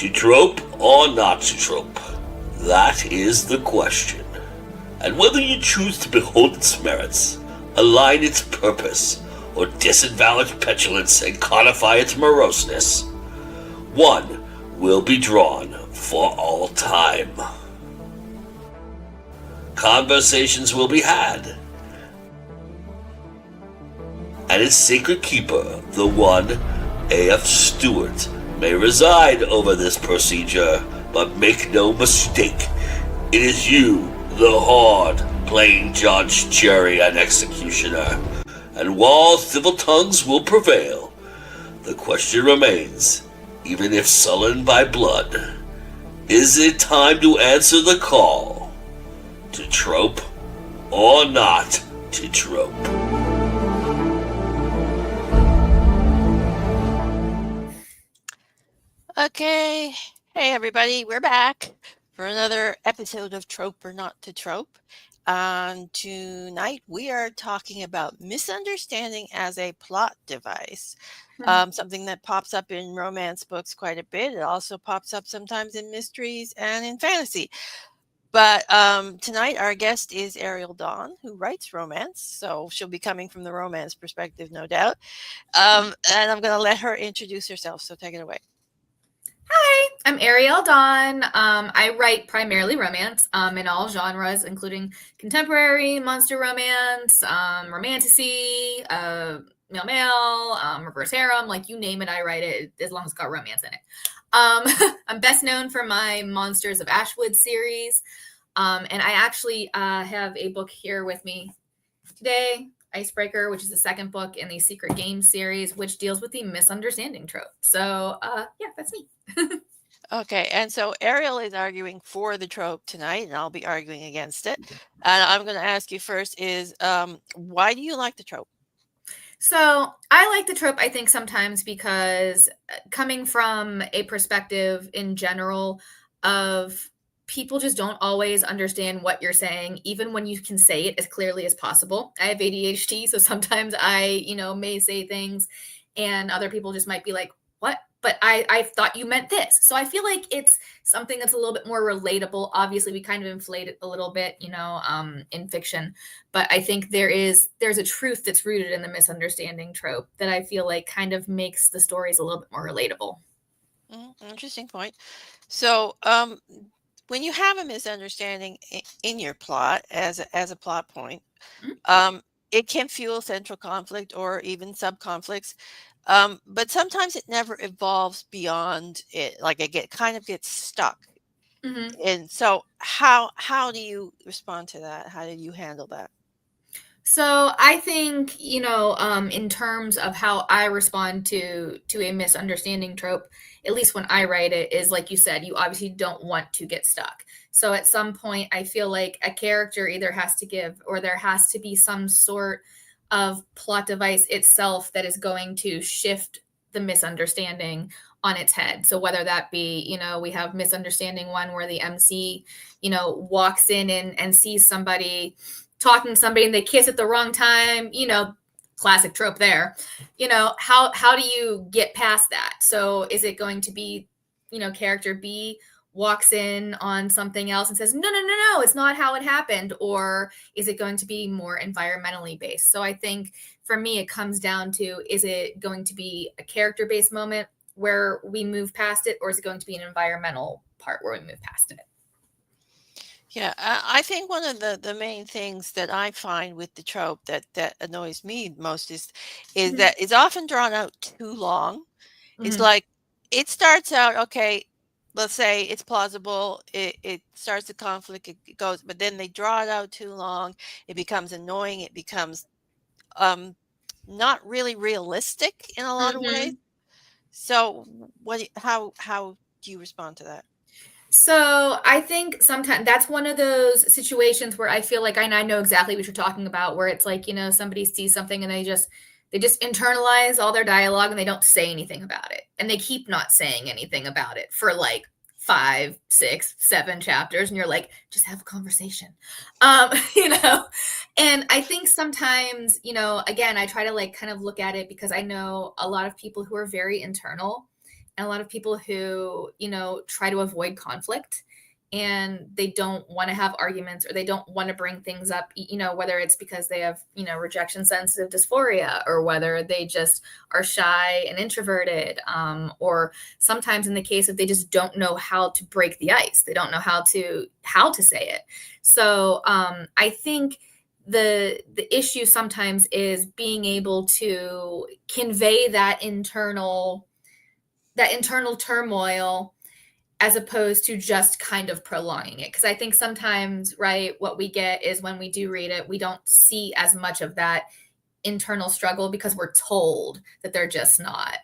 To trope or not to trope? That is the question. And whether you choose to behold its merits, align its purpose, or disavow its petulance and codify its moroseness, one will be drawn for all time. Conversations will be had, and its sacred keeper, the one AF Stewart, may reside over this procedure, but make no mistake, it is you, the Horde, playing judge, jury, and executioner. And while civil tongues will prevail, the question remains, even if sullen by blood, is it time to answer the call? To trope or not to trope? Okay, hey everybody, we're back for another episode of Trope or Not to Trope. Tonight we are talking about misunderstanding as a plot device, something that pops up in romance books quite a bit. It also pops up sometimes in mysteries and in fantasy. But tonight our guest is Ariel Dawn, who writes romance, so she'll be coming from the romance perspective, no doubt. And I'm going to let her introduce herself, so take it away. Hi, I'm Ariel Dawn. I write primarily romance in all genres, including contemporary, monster romance, romantasy, male, reverse harem, like you name it, I write it as long as it's got romance in it. I'm best known for my Monsters of Ashwood series, and I actually have a book here with me today, Icebreaker, which is the second book in the Secret Games series, which deals with the misunderstanding trope. So, yeah, that's me. Okay, and so Ariel is arguing for the trope tonight, and I'll be arguing against it. And I'm going to ask you first is, why do you like the trope? So I like the trope, I think, sometimes because coming from a perspective in general of people just don't always understand what you're saying, even when you can say it as clearly as possible. I have ADHD, so sometimes I, may say things and other people just might be like, what? But I thought you meant this. So I feel like it's something that's a little bit more relatable. Obviously, we kind of inflate it a little bit, in fiction. But I think there's a truth that's rooted in the misunderstanding trope that I feel like kind of makes the stories a little bit more relatable. Interesting point. So when you have a misunderstanding in your plot as a plot point, it can fuel central conflict or even sub-conflicts. But sometimes it never evolves beyond it. Like it kind of gets stuck. Mm-hmm. And so how do you respond to that? How do you handle that? So I think, in terms of how I respond to a misunderstanding trope, at least when I write it, is like you said, you obviously don't want to get stuck. So at some point, I feel like a character either has to give or there has to be some sort of plot device itself that is going to shift the misunderstanding on its head. So whether that be, we have misunderstanding one where the MC, walks in and sees somebody talking to somebody and they kiss at the wrong time, classic trope there. How do you get past that? So is it going to be, character B walks in on something else and says, no, it's not how it happened? Or is it going to be more environmentally based? So I think for me, it comes down to, is it going to be a character-based moment where we move past it, or is it going to be an environmental part where we move past it? Yeah, I think one of the main things that I find with the trope that annoys me most is that it's often drawn out too long. It's like it starts out, okay, let's say it's plausible, it starts the conflict, it goes, but then they draw it out too long, it becomes annoying, it becomes not really realistic in a lot of ways. So how do you respond to that? So I think sometimes that's one of those situations where I feel like I know exactly what you're talking about, where it's like, somebody sees something and they just internalize all their dialogue and they don't say anything about it. And they keep not saying anything about it for like 5, 6, 7 chapters. And you're like, just have a conversation. And I think sometimes, again, I try to like kind of look at it because I know a lot of people who are very internal. and a lot of people who, try to avoid conflict, and they don't want to have arguments, or they don't want to bring things up, whether it's because they have, rejection sensitive dysphoria, or whether they just are shy and introverted, or sometimes in the case of they just don't know how to break the ice. They don't know how to say it. So I think the issue sometimes is being able to convey that internal turmoil, as opposed to just kind of prolonging it. Because I think sometimes, right, what we get is when we do read it, we don't see as much of that internal struggle because we're told that they're just not,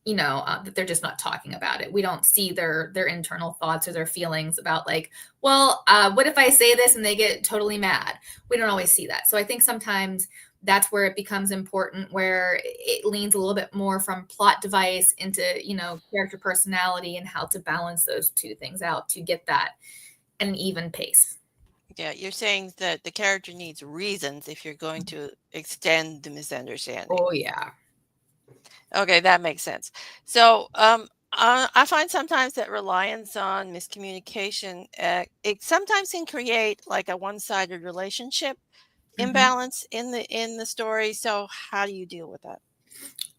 that they're just not talking about it. We don't see their internal thoughts or their feelings about like, well, what if I say this and they get totally mad? We don't always see that. So I think sometimes that's where it becomes important, where it leans a little bit more from plot device into, character personality, and how to balance those two things out to get that at an even pace. Yeah, you're saying that the character needs reasons if you're going to extend the misunderstanding. Oh, yeah. Okay, that makes sense. So I find sometimes that reliance on miscommunication, it sometimes can create like a one-sided relationship imbalance in the story. So how do you deal with that?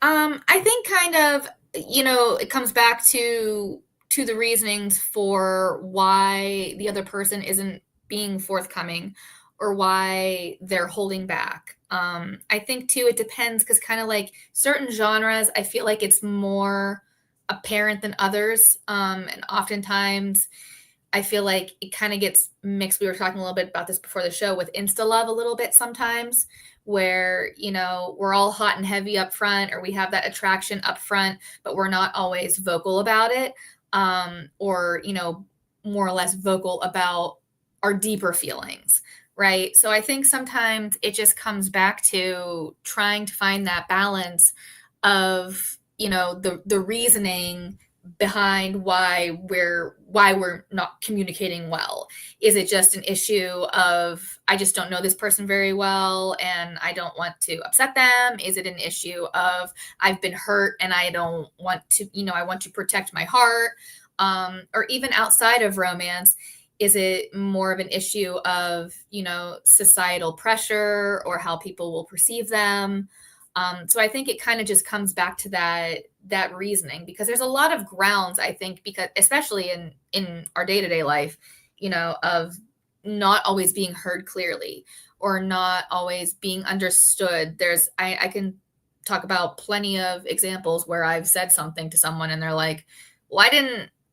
I think kind of, it comes back to the reasonings for why the other person isn't being forthcoming, or why they're holding back. I think too, it depends, because kind of like certain genres, I feel like it's more apparent than others. And oftentimes I feel like it kind of gets mixed. We were talking a little bit about this before the show with Insta love a little bit sometimes, where, we're all hot and heavy up front, or we have that attraction up front, but we're not always vocal about it. Or, more or less vocal about our deeper feelings. Right. So I think sometimes it just comes back to trying to find that balance of, the reasoning behind why we're not communicating well. Is it just an issue of, I just don't know this person very well and I don't want to upset them? Is it an issue of, I've been hurt and I don't want to, I want to protect my heart? Or even outside of romance, is it more of an issue of, societal pressure, or how people will perceive them? So I think it kind of just comes back to that reasoning, because there's a lot of grounds, I think, because especially in our day-to-day life, of not always being heard clearly, or not always being understood. I can talk about plenty of examples where I've said something to someone and they're like, well,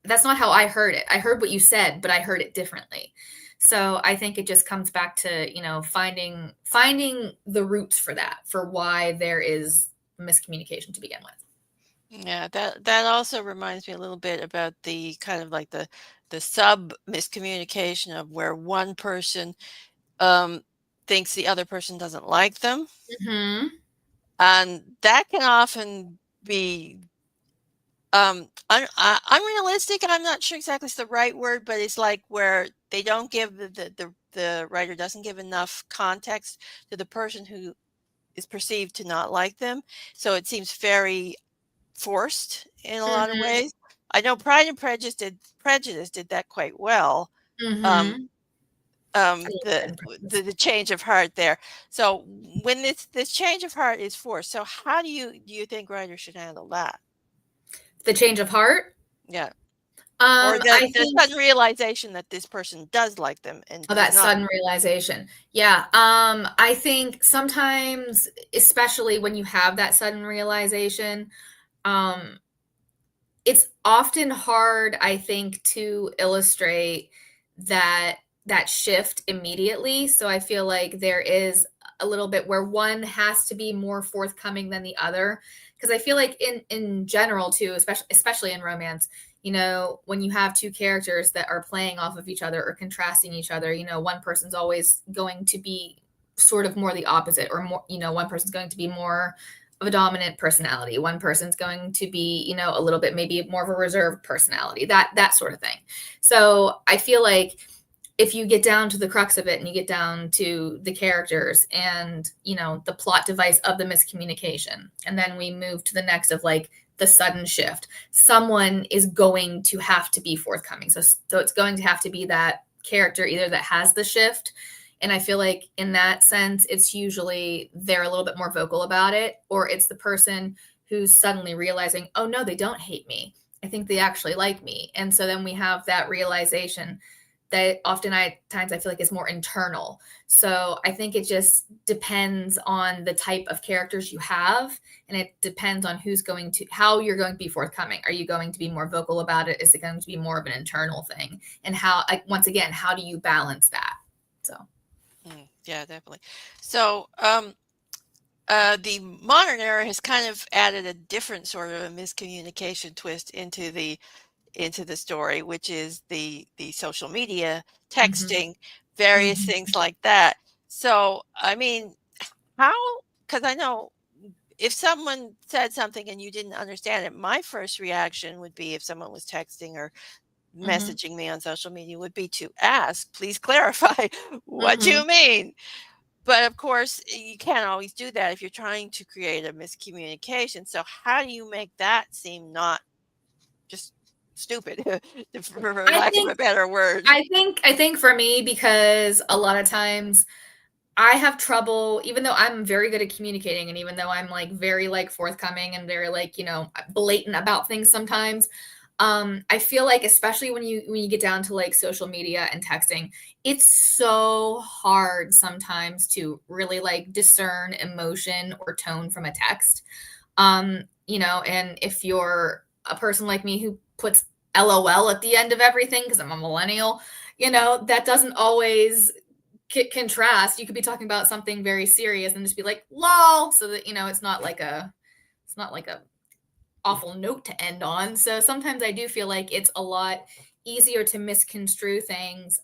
that's not how I heard it. I heard what you said, but I heard it differently. So I think it just comes back to, finding the roots for that, for why there is miscommunication to begin with. Yeah, that also reminds me a little bit about the kind of like the sub miscommunication of where one person thinks the other person doesn't like them. Mm-hmm. And that can often be unrealistic, and I'm not sure exactly it's the right word, but it's like where they don't give the writer doesn't give enough context to the person who is perceived to not like them. So it seems very forced in a lot of ways. I know Pride and Prejudice did that quite well. Mm-hmm. The change of heart there. So when this change of heart is forced, so how do you think writers should handle that? The change of heart? Yeah. Or the sudden realization that this person does like them, and that sudden realization. Yeah. I think sometimes, especially when you have that sudden realization, it's often hard, I think, to illustrate that shift immediately. So I feel like there is a little bit where one has to be more forthcoming than the other. Because I feel like in general too, especially in romance, when you have two characters that are playing off of each other or contrasting each other, one person's always going to be sort of more the opposite, or more, one person's going to be more of a dominant personality. One person's going to be, a little bit maybe more of a reserved personality, that sort of thing. So I feel like if you get down to the crux of it and you get down to the characters and, the plot device of the miscommunication, and then we move to the next of like the sudden shift. Someone is going to have to be forthcoming. So it's going to have to be that character either that has the shift. And I feel like in that sense, it's usually they're a little bit more vocal about it, or it's the person who's suddenly realizing, oh no, they don't hate me. I think they actually like me. And so then we have that realization that times I feel like is more internal. So I think it just depends on the type of characters you have, and it depends on how you're going to be forthcoming. Are you going to be more vocal about it? Is it going to be more of an internal thing? And once again, how do you balance that? So. Yeah, definitely. So, the modern era has kind of added a different sort of a miscommunication twist into the story, which is the social media, texting, various things like that. So, I mean, because I know if someone said something and you didn't understand it, my first reaction would be if someone was texting or messaging me on social media would be to ask, please clarify what you mean. But of course, you can't always do that if you're trying to create a miscommunication. So how do you make that seem not just stupid, for lack of a better word? I think for me, because a lot of times I have trouble, even though I'm very good at communicating and even though I'm like very like forthcoming and very like, blatant about things sometimes, I feel like especially when you get down to like social media and texting, it's so hard sometimes to really like discern emotion or tone from a text. And if you're a person like me who puts LOL at the end of everything because I'm a millennial, that doesn't always contrast. You could be talking about something very serious and just be like lol, so that it's not like a awful note to end on. So sometimes I do feel like it's a lot easier to misconstrue things,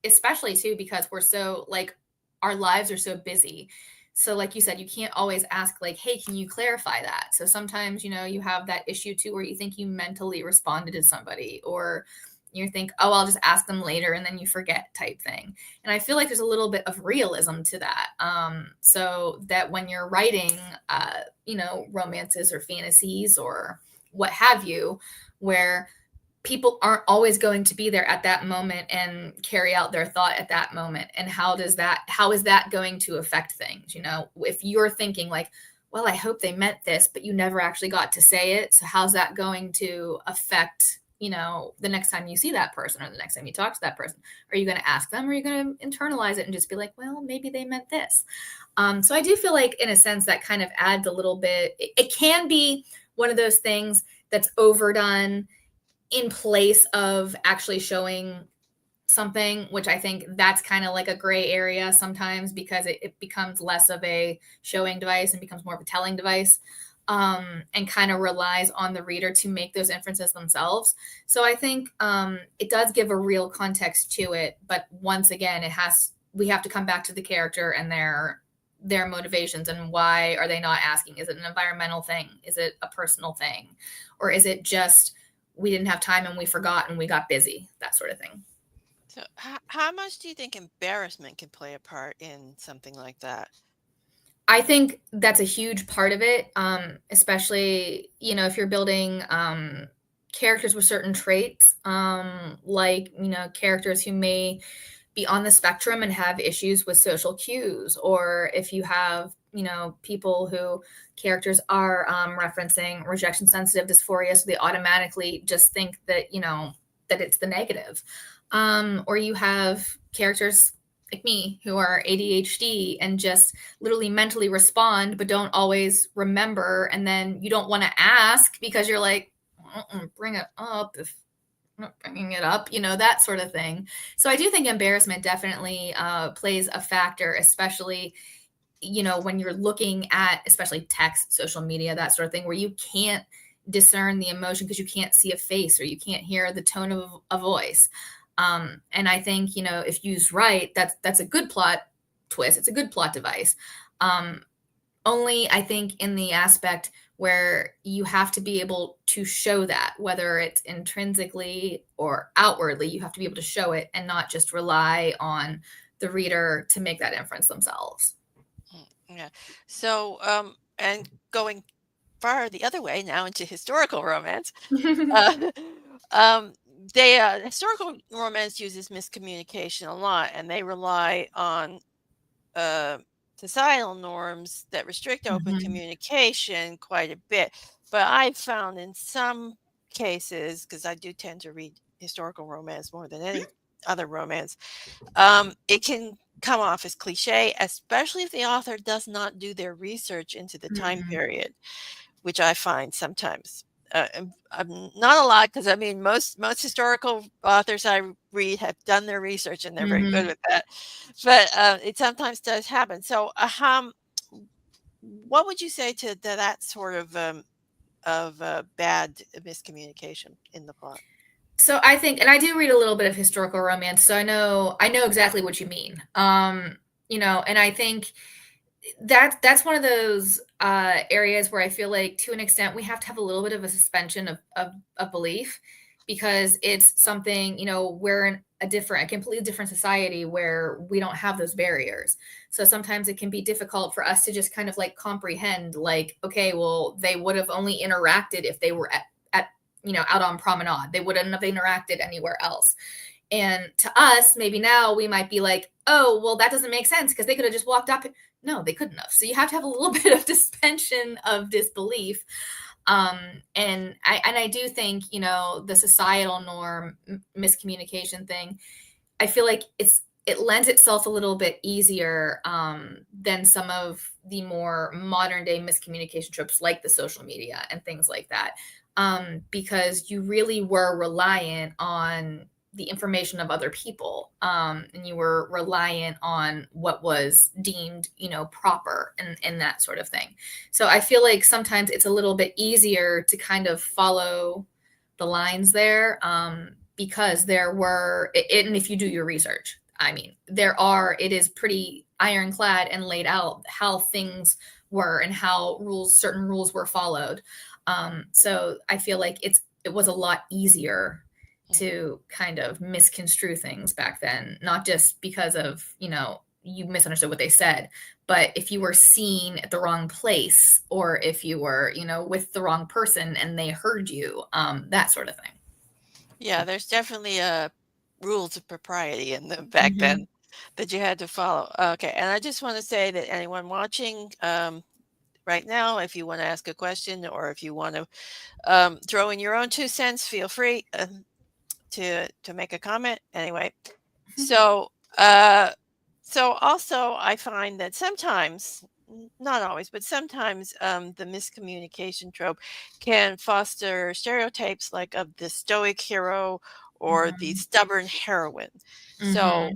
especially too because we're so like our lives are so busy. So like you said, you can't always ask like, hey, can you clarify that? So sometimes you have that issue too where you think you mentally responded to somebody, or you think, oh, I'll just ask them later, and then you forget type thing. And I feel like there's a little bit of realism to that. So that when you're writing, romances or fantasies or what have you, where people aren't always going to be there at that moment and carry out their thought at that moment. And how is that going to affect things? If you're thinking like, well, I hope they meant this, but you never actually got to say it. So how's that going to affect the next time you see that person or the next time you talk to that person? Are you going to ask them, or are you going to internalize it and just be like, well, maybe they meant this? So I do feel like in a sense that kind of adds a little bit. It can be one of those things that's overdone in place of actually showing something, which I think that's kind of like a gray area sometimes because it becomes less of a showing device and becomes more of a telling device. And kind of relies on the reader to make those inferences themselves. So I think it does give a real context to it, but once again, we have to come back to the character and their motivations and why are they not asking? Is it an environmental thing? Is it a personal thing? Or is it just we didn't have time and we forgot and we got busy, that sort of thing. So how much do you think embarrassment can play a part in something like that? I think that's a huge part of it, especially, if you're building characters with certain traits, like, characters who may be on the spectrum and have issues with social cues, or if you have, characters are referencing rejection sensitive dysphoria, so they automatically just think that, that it's the negative. Or you have characters like me who are ADHD and just literally mentally respond but don't always remember, and then you don't want to ask because you're like, bring it up if I'm not bringing it up, that sort of thing. So I do think embarrassment definitely plays a factor, especially when you're looking at especially text, social media, that sort of thing, where you can't discern the emotion because you can't see a face or you can't hear the tone of a voice. And I think, if used right, that's a good plot twist. It's a good plot device. Only I think in the aspect where you have to be able to show that, whether it's intrinsically or outwardly, you have to be able to show it and not just rely on the reader to make that inference themselves. Yeah. So, and going far the other way now into historical romance. Historical romance uses miscommunication a lot, and they rely on societal norms that restrict open communication quite a bit. But I've found in some cases, because I do tend to read historical romance more than any other romance, it can come off as cliche, especially if the author does not do their research into the time period, which I find sometimes. Not a lot, because I mean most historical authors I read have done their research and they're very good with that. But it sometimes does happen. So, what would you say to that sort of bad miscommunication in the plot? So I think, and I do read a little bit of historical romance, so I know exactly what you mean. And I think that's one of those areas where I feel like, to an extent, we have to have a little bit of a suspension of belief, because it's something, we're in a completely different society where we don't have those barriers. So sometimes it can be difficult for us to just kind of like comprehend, like, okay, well, they would have only interacted if they were at out on promenade. They wouldn't have interacted anywhere else. And to us, maybe now we might be like, oh, well, that doesn't make sense because they could have just walked up. No, they couldn't have. So you have to have a little bit of suspension of disbelief. And I do think, the societal norm miscommunication thing, I feel like it lends itself a little bit easier than some of the more modern day miscommunication tropes, like the social media and things like that. Because you really were reliant on the information of other people, and you were reliant on what was deemed, proper and that sort of thing. So I feel like sometimes it's a little bit easier to kind of follow the lines there, because there were, and if you do your research, I mean, it is pretty ironclad and laid out how things were and how certain rules were followed. So I feel like it was a lot easier to kind of misconstrue things back then, not just because of, you misunderstood what they said, but if you were seen at the wrong place, or if you were, with the wrong person and they heard you, that sort of thing. Yeah, there's definitely rules of propriety in them back then that you had to follow. Okay, and I just want to say that anyone watching right now, if you want to ask a question or if you want to throw in your own 2 cents, feel free to make a comment. Anyway, so also I find that sometimes, not always, but sometimes the miscommunication trope can foster stereotypes like of the stoic hero or the stubborn heroine. So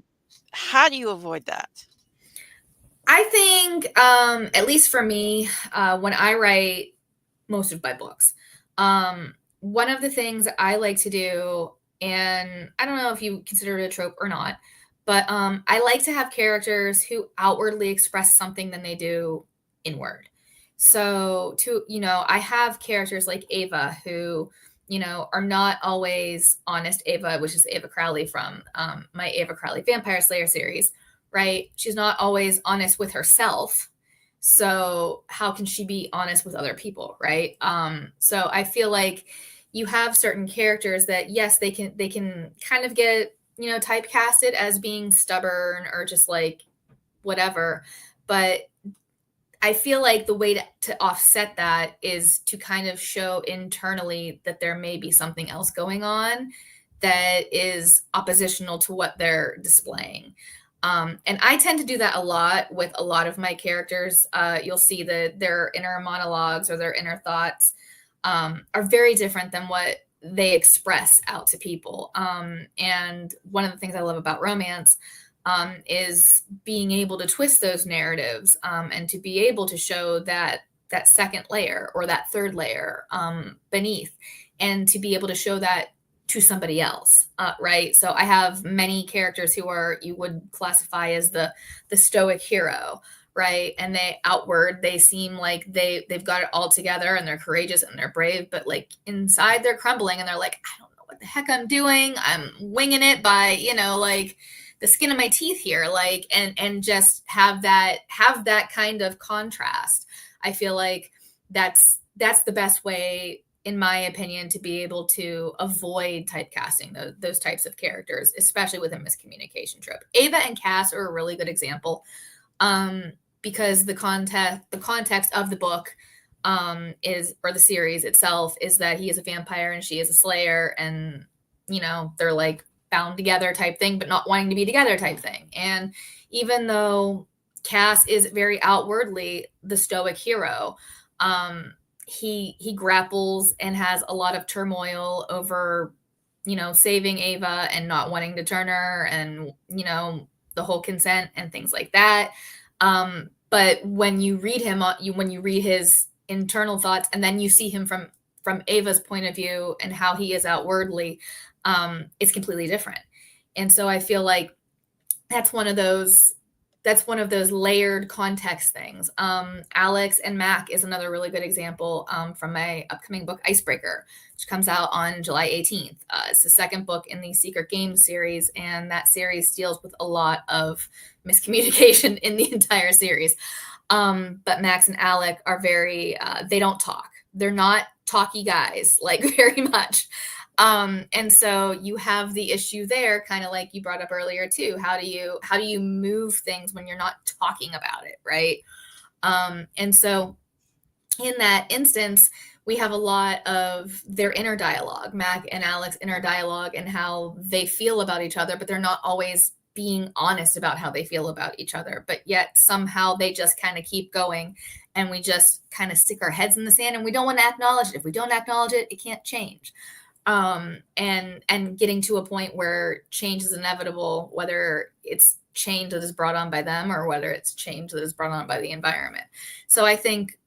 how do you avoid that? I think, at least for me, when I write most of my books, one of the things I like to do, and I don't know if you consider it a trope or not, but I like to have characters who outwardly express something than they do inward. So I have characters like Ava who, are not always honest. Ava, which is Ava Crowley from my Ava Crowley Vampire Slayer series, right? She's not always honest with herself. So how can she be honest with other people, right? So I feel like you have certain characters that, yes, they can kind of get, typecasted as being stubborn or just like whatever. But I feel like the way to offset that is to kind of show internally that there may be something else going on that is oppositional to what they're displaying. And I tend to do that a lot with a lot of my characters. You'll see that their inner monologues or their inner thoughts are very different than what they express out to people. And one of the things I love about romance is being able to twist those narratives, and to be able to show that second layer or that third layer beneath, and to be able to show that to somebody else, right? So I have many characters who you would classify as the stoic hero, right? And they seem like they've got it all together and they're courageous and they're brave, but like inside they're crumbling and they're like, I don't know what the heck I'm doing. I'm winging it by, like the skin of my teeth here, like, and just have that kind of contrast. I feel like that's that's the best way, in my opinion, to be able to avoid typecasting those types of characters, especially with a miscommunication trope. Ava and Cass are a really good example, because the context of the book or the series itself is that he is a vampire and she is a slayer, and they're like bound together type thing, but not wanting to be together type thing. And even though Cass is very outwardly the stoic hero, he grapples and has a lot of turmoil over saving Ava and not wanting to turn her, and the whole consent and things like that. But when you read him, when you read his internal thoughts, and then you see him from Ava's point of view and how he is outwardly, it's completely different. And so I feel like that's one of those layered context things. Alex and Mac is another really good example from my upcoming book, Icebreaker, which comes out on July 18th. It's the second book in the Secret Games series, and that series deals with a lot of miscommunication in the entire series. But Max and Alec are very, they don't talk. They're not talky guys, like, very much. And so you have the issue there, kind of like you brought up earlier too. How do you move things when you're not talking about it, right? And so in that instance, we have a lot of their inner dialogue, Mac and Alex inner dialogue, and how they feel about each other, but they're not always being honest about how they feel about each other. But yet somehow they just kind of keep going, and we just kind of stick our heads in the sand, and we don't want to acknowledge it. If we don't acknowledge it, it can't change. And getting to a point where change is inevitable, whether it's change that is brought on by them or whether it's change that is brought on by the environment. So I think,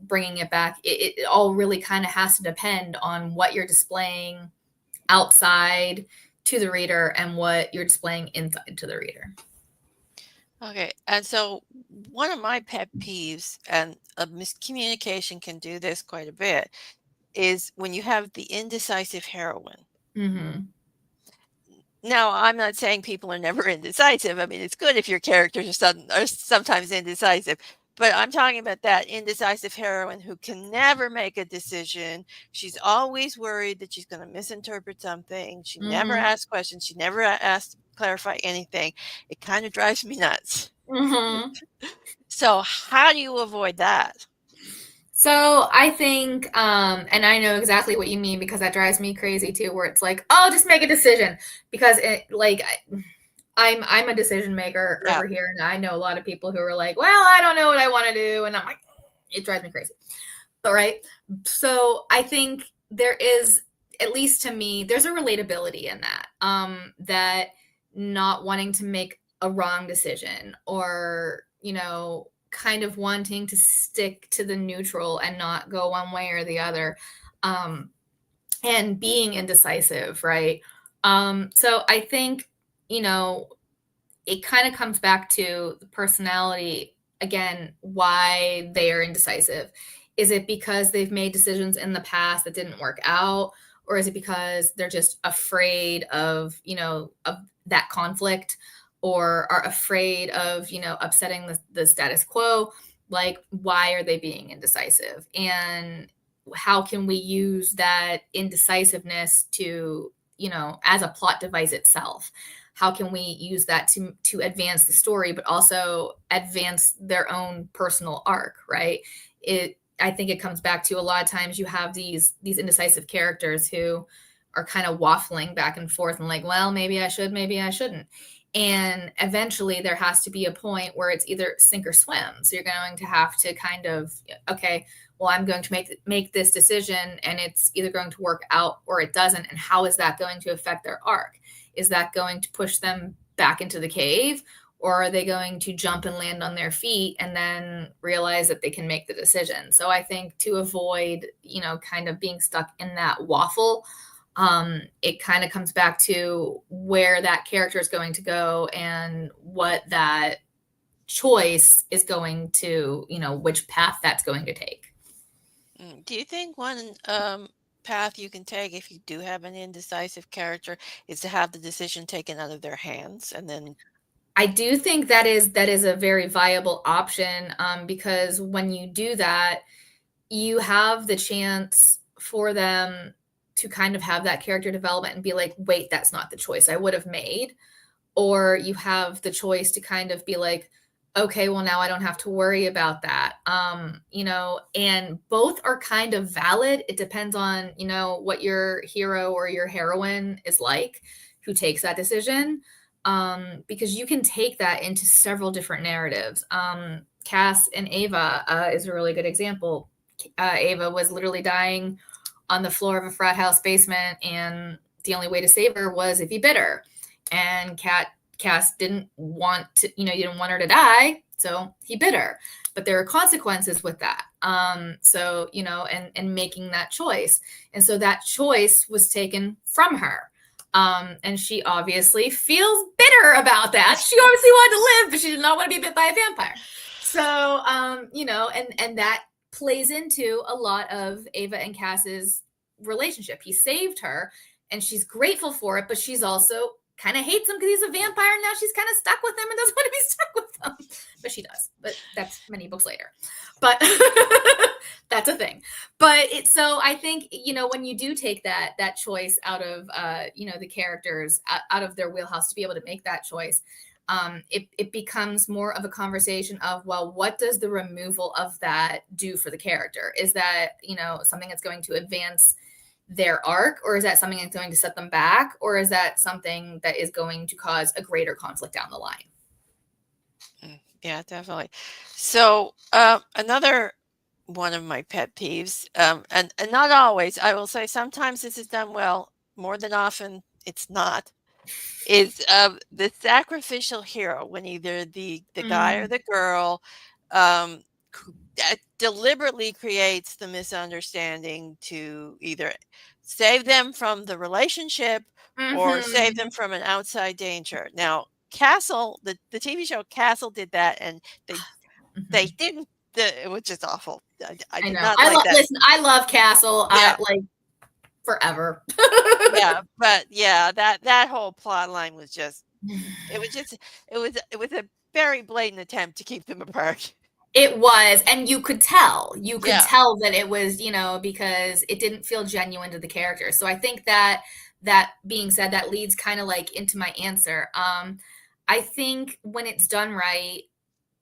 bringing it back, it all really kind of has to depend on what you're displaying outside to the reader and what you're displaying inside to the reader. Okay. And so one of my pet peeves, and a miscommunication can do this quite a bit, is when you have the indecisive heroine. Mm-hmm. Now, I'm not saying people are never indecisive. I mean, it's good if your characters are sometimes indecisive, but I'm talking about that indecisive heroine who can never make a decision. She's always worried that she's going to misinterpret something. She never asks questions. She never asks to clarify anything. It kind of drives me nuts. Mm-hmm. So how do you avoid that? So I think, and I know exactly what you mean, because that drives me crazy too, where it's like, oh, just make a decision, because I'm a decision maker over here, and I know a lot of people who are like, well, I don't know what I want to do, and I'm like, it drives me crazy. But right, so I think there is, at least to me, there's a relatability in that, that not wanting to make a wrong decision, or kind of wanting to stick to the neutral and not go one way or the other, and being indecisive, right? So I think, it kind of comes back to the personality again, why they are indecisive. Is it because they've made decisions in the past that didn't work out, or is it because they're just afraid of that conflict, or are afraid of upsetting the status quo? Like, why are they being indecisive, and how can we use that indecisiveness to as a plot device itself? How can we use that to advance the story, but also advance their own personal arc, right? I think it comes back to, a lot of times you have these indecisive characters who are kind of waffling back and forth and like, well, maybe I should, maybe I shouldn't. And eventually there has to be a point where it's either sink or swim. So you're going to have to kind of, okay, well, I'm going to make this decision, and it's either going to work out or it doesn't. And how is that going to affect their arc? Is that going to push them back into the cave, or are they going to jump and land on their feet and then realize that they can make the decision? So I think to avoid, kind of being stuck in that waffle, it kind of comes back to where that character is going to go and what that choice is going to, which path that's going to take. Do you think one path you can take if you do have an indecisive character is to have the decision taken out of their hands, and then? I do think that is a very viable option, because when you do that, you have the chance for them to kind of have that character development and be like, wait, that's not the choice I would have made. Or you have the choice to kind of be like, okay, well, now I don't have to worry about that. And both are kind of valid. It depends on, what your hero or your heroine is like, who takes that decision. Because you can take that into several different narratives. Cass and Ava is a really good example. Ava was literally dying on the floor of a frat house basement, and the only way to save her was if he bit her. And Cass didn't want to, didn't want her to die, so he bit her. But there are consequences with that. And making that choice. And so that choice was taken from her. And she obviously feels bitter about that. She obviously wanted to live, but she did not want to be bit by a vampire. So, and that plays into a lot of Ava and Cass's relationship. He saved her, and she's grateful for it, but she's also kind of hates him because he's a vampire. And now she's kind of stuck with him and doesn't want to be stuck with him. But she does. But that's many books later. But that's a thing. But so I think, when you do take that choice out of, the characters out of their wheelhouse to be able to make that choice, it becomes more of a conversation of, well, what does the removal of that do for the character? Is that, something that's going to advance their arc, or is that something that's going to set them back, or is that something that is going to cause a greater conflict down the line? Yeah, definitely. So another one of my pet peeves, and not always, I will say sometimes this is done well, more than often it's not, is the sacrificial hero, when either the guy or the girl deliberately creates the misunderstanding to either save them from the relationship or save them from an outside danger. Now, Castle, the TV show Castle did that, and they didn't. It was just awful. I did know. not like that. Listen, I love Castle. Yeah. Forever. Yeah, but yeah, that whole plot line was just it was a very blatant attempt to keep them apart. It was, and you could tell Yeah. tell that it was, because it didn't feel genuine to the character. So I think that being said, that leads kind of like into my answer. I think when it's done right,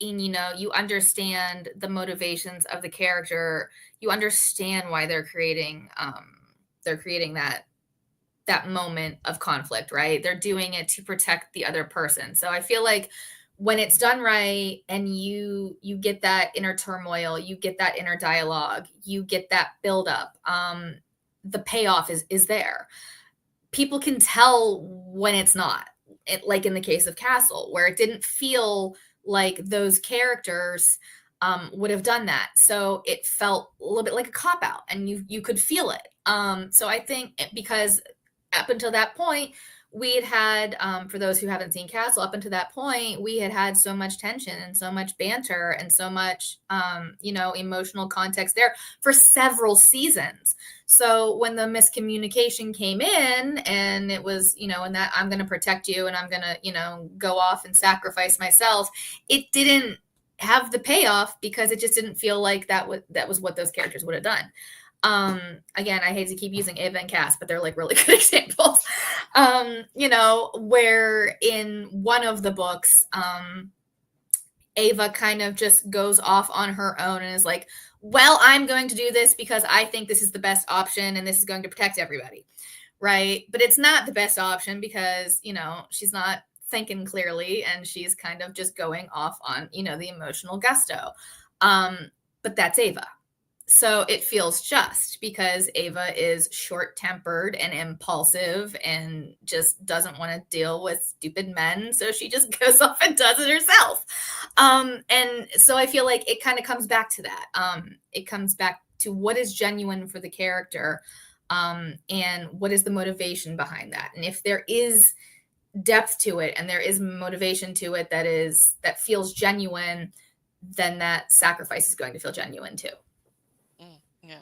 and you understand the motivations of the character, you understand why they're creating that moment of conflict, right? They're doing it to protect the other person. So I feel like when it's done right, and you get that inner turmoil, you get that inner dialogue, you get that buildup, the payoff is there. People can tell when it's not. Like in the case of Castle, where it didn't feel like those characters would have done that. So it felt a little bit like a cop-out, and you could feel it. So I think because up until that point, we had for those who haven't seen Castle, up until that point, we had so much tension and so much banter and so much, emotional context there for several seasons. So when the miscommunication came in, and it was, and that I'm going to protect you, and I'm going to, go off and sacrifice myself, it didn't have the payoff because it just didn't feel like that was what those characters would have done. Again, I hate to keep using Ava and Cass, but they're like really good examples. Where in one of the books, Ava kind of just goes off on her own and is like, well, I'm going to do this because I think this is the best option and this is going to protect everybody. Right. But it's not the best option because, she's not thinking clearly, and she's kind of just going off on, the emotional gusto. But that's Ava. So it feels just because Ava is short-tempered and impulsive and just doesn't want to deal with stupid men. So she just goes off and does it herself. And so I feel like it kind of comes back to that. It comes back to what is genuine for the character, and what is the motivation behind that. And if there is depth to it and there is motivation to it that feels genuine, then that sacrifice is going to feel genuine too. Yeah.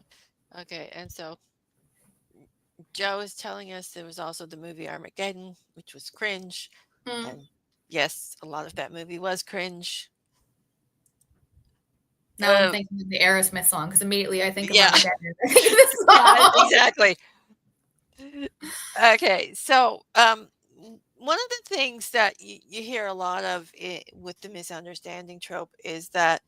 Okay. And so Joe is telling us there was also the movie Armageddon, which was cringe. And yes, a lot of that movie was cringe. Now I'm thinking of the Aerosmith song because immediately I think of Yeah. Armageddon. I think of this song. Yeah, exactly. Okay, so one of the things that you hear a lot of with the misunderstanding trope is that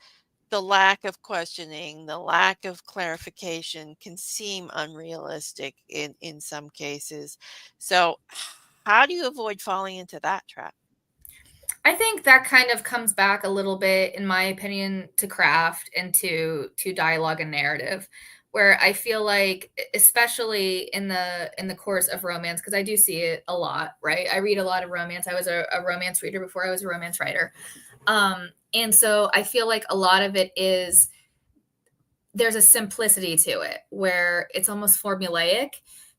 the lack of questioning, the lack of clarification can seem unrealistic in some cases. So, how do you avoid falling into that trap? I think that kind of comes back a little bit, in my opinion, to craft and to dialogue and narrative, where I feel like, especially in the course of romance, because I do see it a lot, right? I read a lot of romance. I was a romance reader before I was a romance writer, and so I feel like a lot of it is there's a simplicity to it where it's almost formulaic.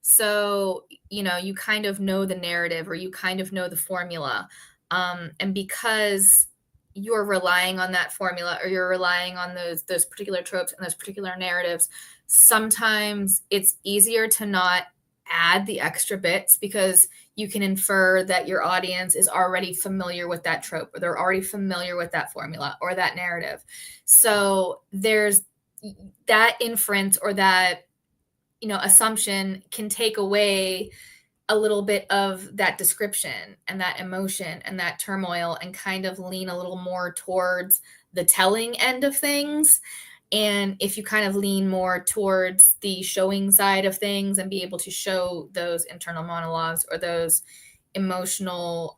So, you kind of know the narrative or you kind of know the formula. And because you're relying on that formula or you're relying on those particular tropes and those particular narratives, sometimes it's easier to not add the extra bits because you can infer that your audience is already familiar with that trope or they're already familiar with that formula or that narrative. So there's that inference or that assumption can take away a little bit of that description and that emotion and that turmoil and kind of lean a little more towards the telling end of things. And if you kind of lean more towards the showing side of things and be able to show those internal monologues or those emotional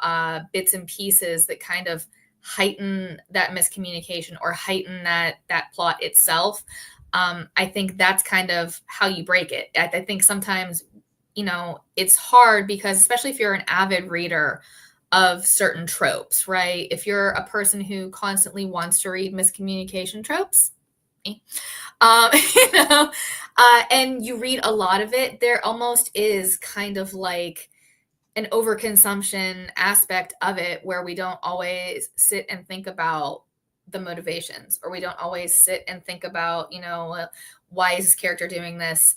bits and pieces that kind of heighten that miscommunication or heighten that plot itself, I think that's kind of how you break it. I think sometimes, it's hard because especially if you're an avid reader of certain tropes, right? If you're a person who constantly wants to read miscommunication tropes, and you read a lot of it, there almost is kind of like an overconsumption aspect of it where we don't always sit and think about the motivations, or we don't always sit and think about, why is this character doing this?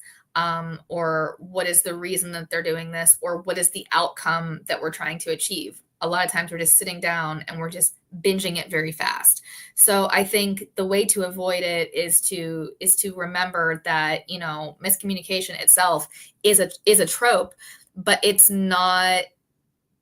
Or what is the reason that they're doing this? Or what is the outcome that we're trying to achieve? A lot of times we're just sitting down and we're just binging it very fast. So I think the way to avoid it is to remember that, miscommunication itself is a trope, but it's not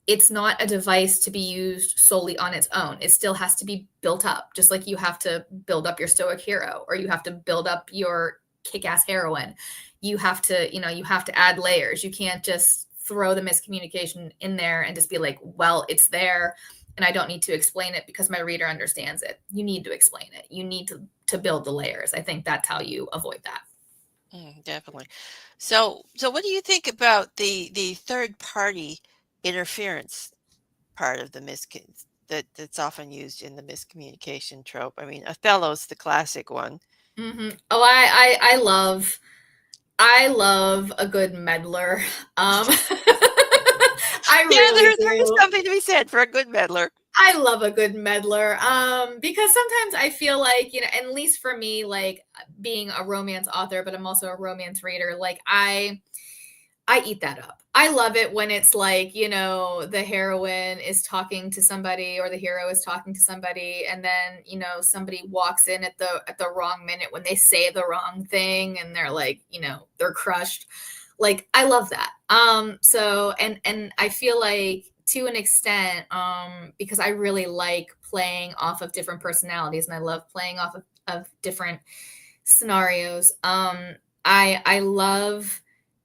a device to be used solely on its own. It still has to be built up, just like you have to build up your stoic hero or you have to build up your kick-ass heroine. You have to add layers. You can't just throw the miscommunication in there and just be like, well, it's there and I don't need to explain it because my reader understands it. You need to explain it. You need to build the layers. I think that's how you avoid that. Definitely. So what do you think about the third party interference part of the that's often used in the miscommunication trope? I mean, Othello's the classic one. Mm-hmm. Oh, I love a good meddler. I really there is something to be said for a good meddler. I love a good meddler because sometimes I feel like, at least for me, like being a romance author, but I'm also a romance reader, like I eat that up. I love it when it's like, the heroine is talking to somebody or the hero is talking to somebody and then, somebody walks in at the wrong minute when they say the wrong thing and they're like, they're crushed. Like I love that. So and I feel like to an extent, because I really like playing off of different personalities and I love playing off of different scenarios. I love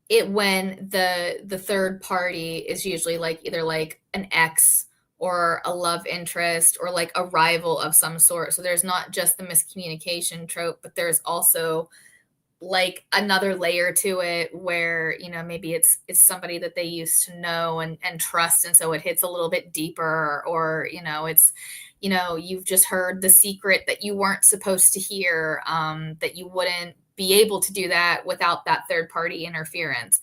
it when the third party is usually like either like an ex or a love interest or like a rival of some sort. So there's not just the miscommunication trope, but there's also like another layer to it where, maybe it's somebody that they used to know and trust. And so it hits a little bit deeper or, it's, you've just heard the secret that you weren't supposed to hear, that you wouldn't be able to do that without that third party interference.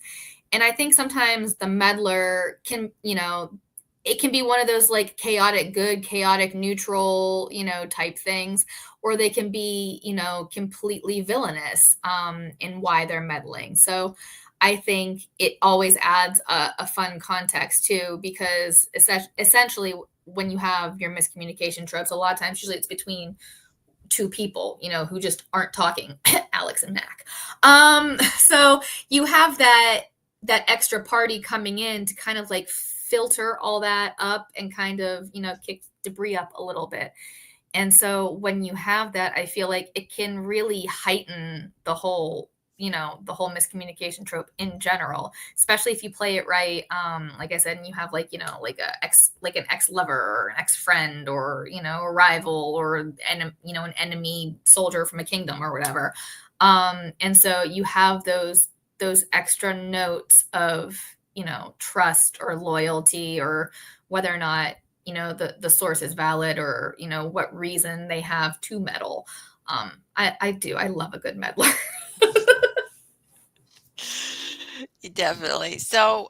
And I think sometimes the meddler can, it can be one of those like chaotic good, chaotic neutral, type things, or they can be, completely villainous in why they're meddling. So I think it always adds a fun context too, because essentially when you have your miscommunication tropes, a lot of times usually it's between two people, you know, who just aren't talking, Alex and Mac. So you have that extra party coming in to kind of like filter all that up and kind of, you know, kick debris up a little bit. And so when you have that, I feel like it can really heighten the whole, you know, the whole miscommunication trope in general, especially if you play it right. Like I said, and you have like, you know, like an ex lover or an ex friend, or, you know, a rival, or you know, an enemy soldier from a kingdom or whatever. And so you have those extra notes of, you know, trust or loyalty, or whether or not, you know, the source is valid, or, you know, what reason they have to meddle. I love a good meddler. Definitely. So,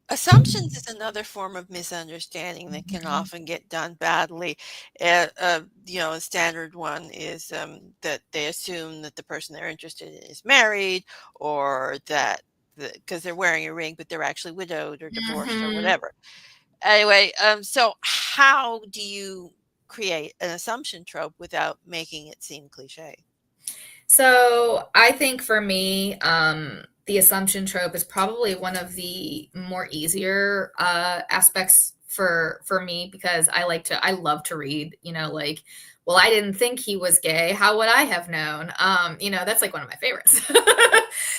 assumptions is another form of misunderstanding that can often get done badly. You know, a standard one is that they assume that the person they're interested in is married, or that because they're wearing a ring, but they're actually widowed or divorced or whatever. Anyway, so how do you create an assumption trope without making it seem cliche? So I think for me, the assumption trope is probably one of the more easier aspects for me, because I love to read, you know, like, well, I didn't think he was gay. How would I have known? You know, that's like one of my favorites.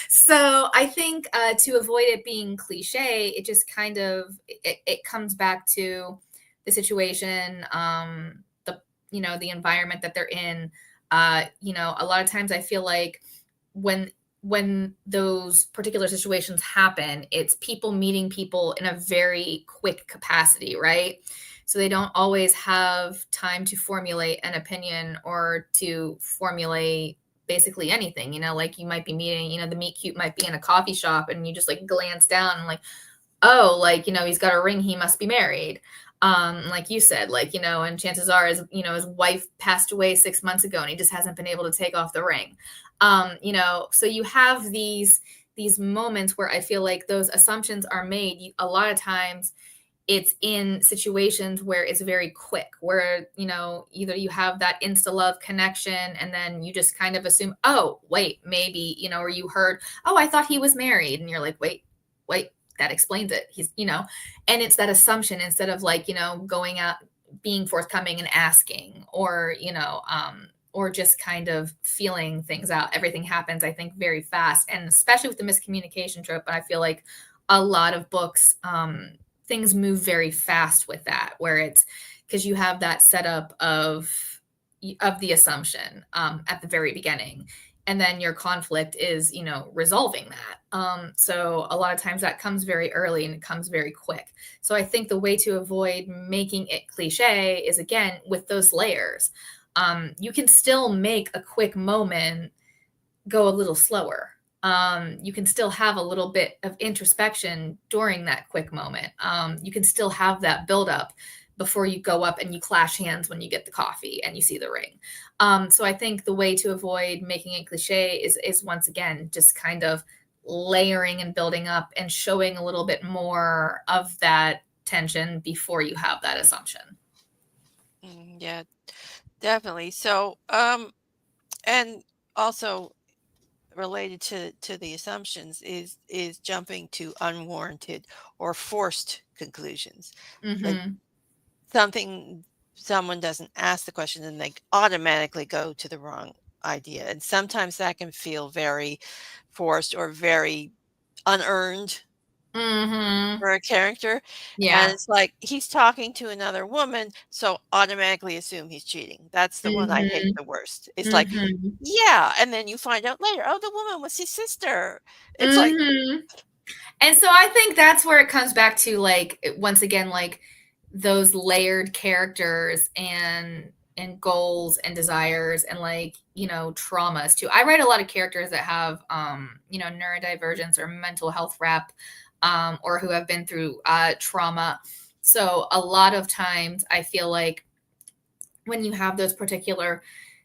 So I think to avoid it being cliche, it just kind of, it comes back to the situation, the, you know, the environment that they're in. You know, a lot of times I feel like when those particular situations happen, it's people meeting people in a very quick capacity, right? So they don't always have time to formulate an opinion or to formulate basically anything. You know, like you might be meeting, you know, the meet cute might be in a coffee shop, and you just like glance down and like, oh, like, you know, he's got a ring, he must be married. Like you said, like, you know, and chances are, you know, his wife passed away 6 months ago and he just hasn't been able to take off the ring. You know, so you have these moments where I feel like those assumptions are made. A lot of times it's in situations where it's very quick, where, you know, either you have that insta love connection, and then you just kind of assume, oh, wait, maybe, you know, or you heard, oh, I thought he was married. And you're like, wait, that explains it. He's, you know, and it's that assumption instead of like, you know, going out, being forthcoming and asking, or, you know, or just kind of feeling things out. Everything happens, I think, very fast. And especially with the miscommunication trope, I feel like a lot of books, things move very fast with that, where it's because you have that setup of the assumption at the very beginning, and then your conflict is, you know, resolving that. So a lot of times that comes very early and it comes very quick. So I think the way to avoid making it cliche is, again, with those layers. You can still make a quick moment go a little slower. You can still have a little bit of introspection during that quick moment. You can still have that buildup before you go up and you clash hands when you get the coffee and you see the ring. So I think the way to avoid making it cliche is once again, just kind of layering and building up and showing a little bit more of that tension before you have that assumption. Yeah, definitely. So, and also related to the assumptions is jumping to unwarranted or forced conclusions. Like someone doesn't ask the question and they automatically go to the wrong idea. And sometimes that can feel very forced or very unearned for a character. And it's like he's talking to another woman, so automatically assume he's cheating. That's the one I hate the worst. It's like, yeah, and then you find out later, oh, the woman was his sister. It's like, and so I think that's where it comes back to, like, once again, like those layered characters and goals and desires and, like, you know, traumas too. I write a lot of characters that have you know, neurodivergence or mental health rep, or who have been through trauma. So a lot of times I feel like when you have those particular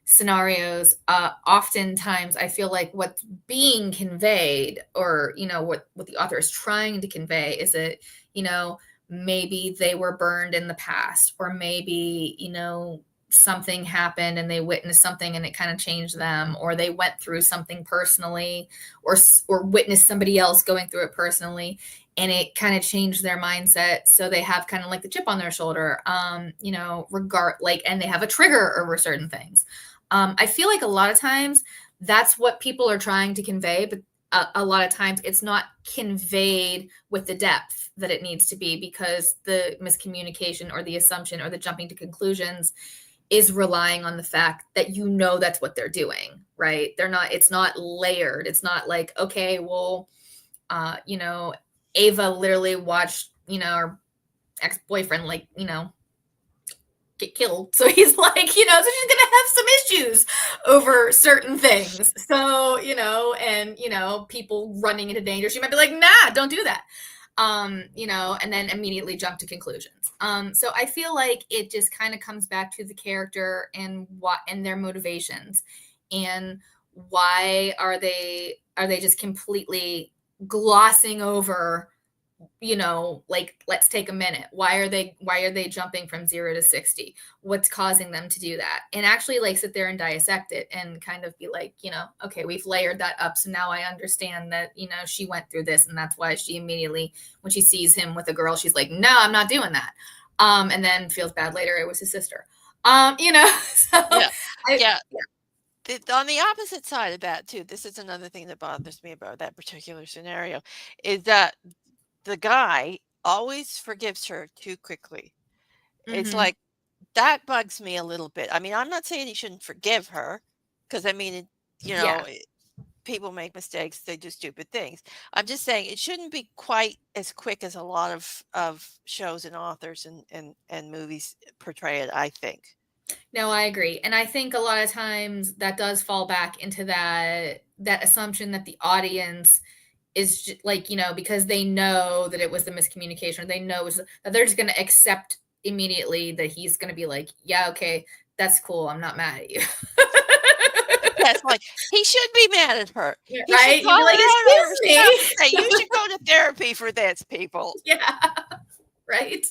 scenarios, oftentimes I feel like what's being conveyed, or, you know, what the author is trying to convey, is that, you know, maybe they were burned in the past, or maybe, you know, something happened and they witnessed something and it kind of changed them, or they went through something personally, or witnessed somebody else going through it personally, and it kind of changed their mindset. So they have kind of like the chip on their shoulder, and they have a trigger over certain things. I feel like a lot of times that's what people are trying to convey, but a lot of times it's not conveyed with the depth that it needs to be, because the miscommunication or the assumption or the jumping to conclusions is relying on the fact that that's what they're doing, right? It's not layered. It's not like, okay, well, Ava literally watched, her ex-boyfriend, get killed. So he's like, so she's going to have some issues over certain things. So, people running into danger, she might be like, nah, don't do that. And then immediately jump to conclusions. So I feel like it just kind of comes back to the character and their motivations, and why are they just completely glossing over, let's take a minute. Why are they jumping from 0 to 60? What's causing them to do that? And actually sit there and dissect it and kind of be like, okay, we've layered that up. So now I understand that, she went through this, and that's why she immediately, when she sees him with a girl, she's like, no, I'm not doing that. And then feels bad later. It was his sister. So yeah. On the opposite side of that too, this is another thing that bothers me about that particular scenario, is that the guy always forgives her too quickly. It's like, that bugs me a little bit. I mean, I'm not saying he shouldn't forgive her, because people make mistakes, they do stupid things. I'm just saying it shouldn't be quite as quick as a lot of shows and authors and movies portray it, I think. No, I agree. And I think a lot of times that does fall back into that assumption that the audience is just because they know that it was the miscommunication, or they know that they're just going to accept immediately that he's going to be like, yeah, okay, that's cool, I'm not mad at you. Yes, like, he should be mad at her. Yeah, He right? should call You'd be her out. excuse me. Hey, you should go to therapy for this, people. Yeah, right.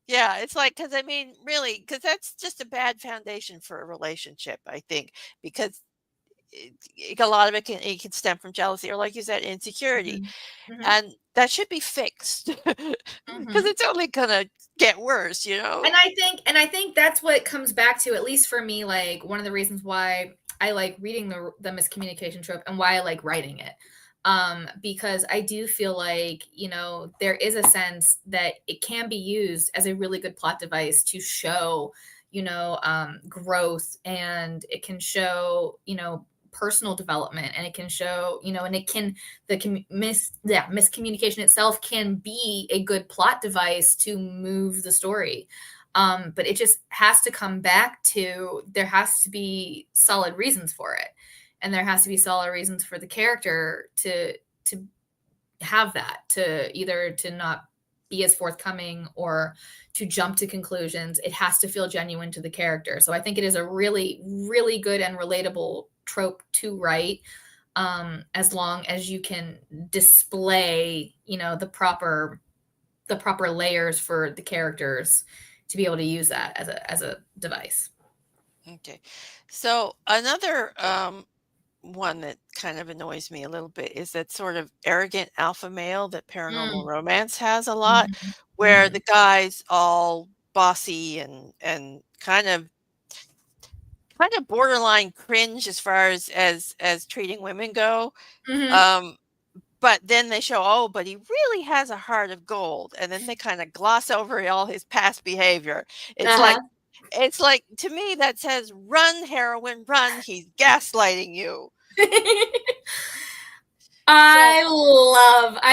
Yeah, it's like, because I mean, really, because that's just a bad foundation for a relationship, I think, because a lot of it can stem from jealousy, or like you said, insecurity, and that should be fixed, because it's only gonna get worse, And I think that's what it comes back to, at least for me. Like, one of the reasons why I like reading the miscommunication trope, and why I like writing it, because I do feel like there is a sense that it can be used as a really good plot device to show growth, and it can show personal development, and it can show and it can miscommunication itself can be a good plot device to move the story. But it just has to come back to, there has to be solid reasons for it, and there has to be solid reasons for the character to have that, to either to not be as forthcoming or to jump to conclusions. It has to feel genuine to the character. So I think it is a really, really good and relatable trope to write, as long as you can display the proper layers for the characters to be able to use that as a device. Okay, so another one that kind of annoys me a little bit is that sort of arrogant alpha male that paranormal romance has a lot, where the guy's all bossy and kind of borderline cringe as far as treating women go. But then they show, but he really has a heart of gold, and then they kind of gloss over all his past behavior. It's like, to me, that says, run, heroine, run. He's gaslighting you. I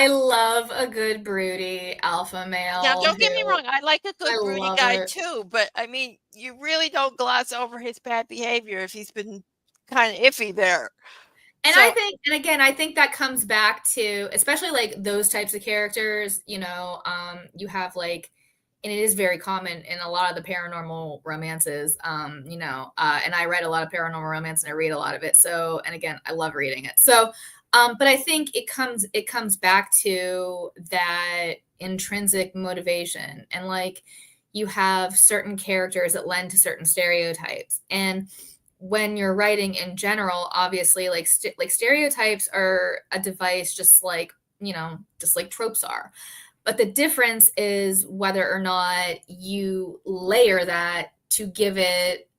love a good broody alpha male. Now, don't get me wrong, I like a good broody guy too, but I mean, you really don't gloss over his bad behavior if he's been kind of iffy there. And I think, and again, I think that comes back to, especially like those types of characters, you have like, and it is very common in a lot of the paranormal romances, and I read a lot of paranormal romance, and I read a lot of it. So, and again, I love reading it. So, but I think it comes back to that intrinsic motivation, and like, you have certain characters that lend to certain stereotypes. And when you're writing in general, obviously, like stereotypes are a device, just like, just like tropes are. But the difference is whether or not you layer that to give it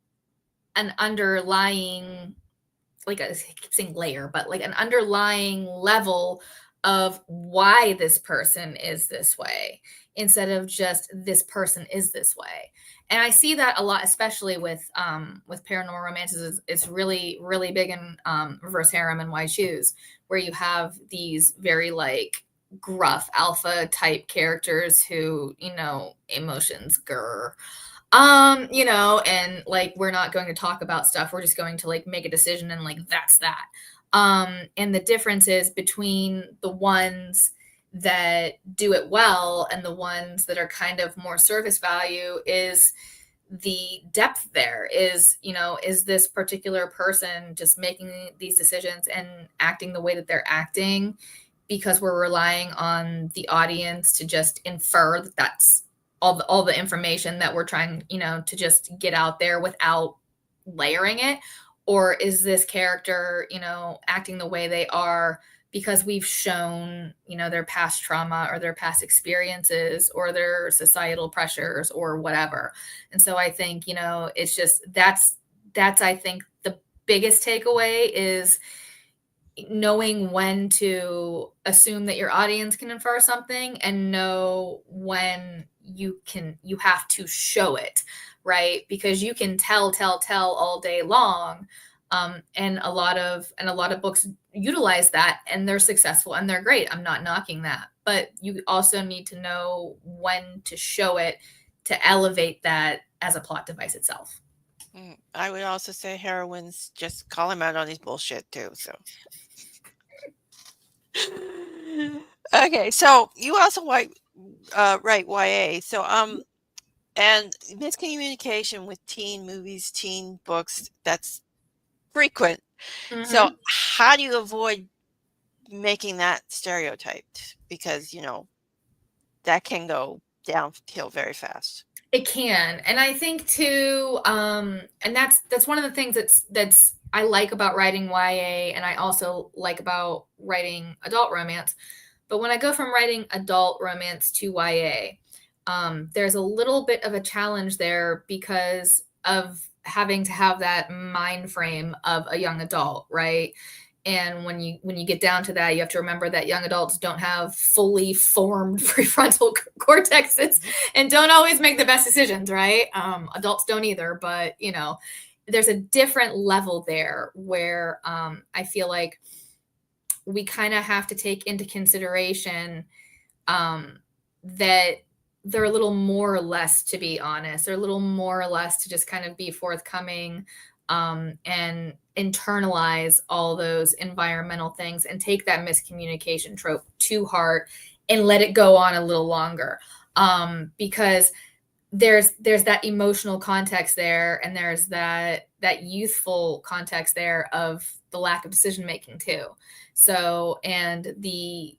an underlying, like, I keep saying layer, but like an underlying level of why this person is this way, instead of just this person is this way. And I see that a lot, especially with paranormal romances. It's really, really big in reverse harem and why choose, where you have these very like gruff alpha type characters who, emotions, and like, we're not going to talk about stuff. We're just going to like make a decision and like, that's that. And the differences between the ones that do it well and the ones that are kind of more service value is the depth. There is, is this particular person just making these decisions and acting the way that they're acting because we're relying on the audience to just infer that that's all the information that we're trying, to just get out there without layering it? Or is this character, acting the way they are because we've shown, their past trauma or their past experiences or their societal pressures or whatever? And so I think, it's just, that's I think the biggest takeaway is knowing when to assume that your audience can infer something and know when you have to show it, right? Because you can tell all day long. And a lot of books utilize that, and they're successful and they're great. I'm not knocking that, but you also need to know when to show it to elevate that as a plot device itself. I would also say heroines just call him out on his bullshit too. So, okay, so you also write YA. So, and miscommunication with teen movies, teen books, that's frequent. Mm-hmm. So how do you avoid making that stereotyped? Because, that can go downhill very fast. It can. And I think too, and that's one of the things that's I like about writing YA, and I also like about writing adult romance. But when I go from writing adult romance to YA, there's a little bit of a challenge there because of having to have that mind frame of a young adult, right? And when you get down to that, you have to remember that young adults don't have fully formed prefrontal cortexes and don't always make the best decisions, right? Adults don't either, but there's a different level there where I feel like we kind of have to take into consideration that they're a little more or less, to be honest, they're a little more or less to just kind of be forthcoming and internalize all those environmental things and take that miscommunication trope to heart and let it go on a little longer. Because there's that emotional context there, and there's that youthful context there of the lack of decision making too. So, and the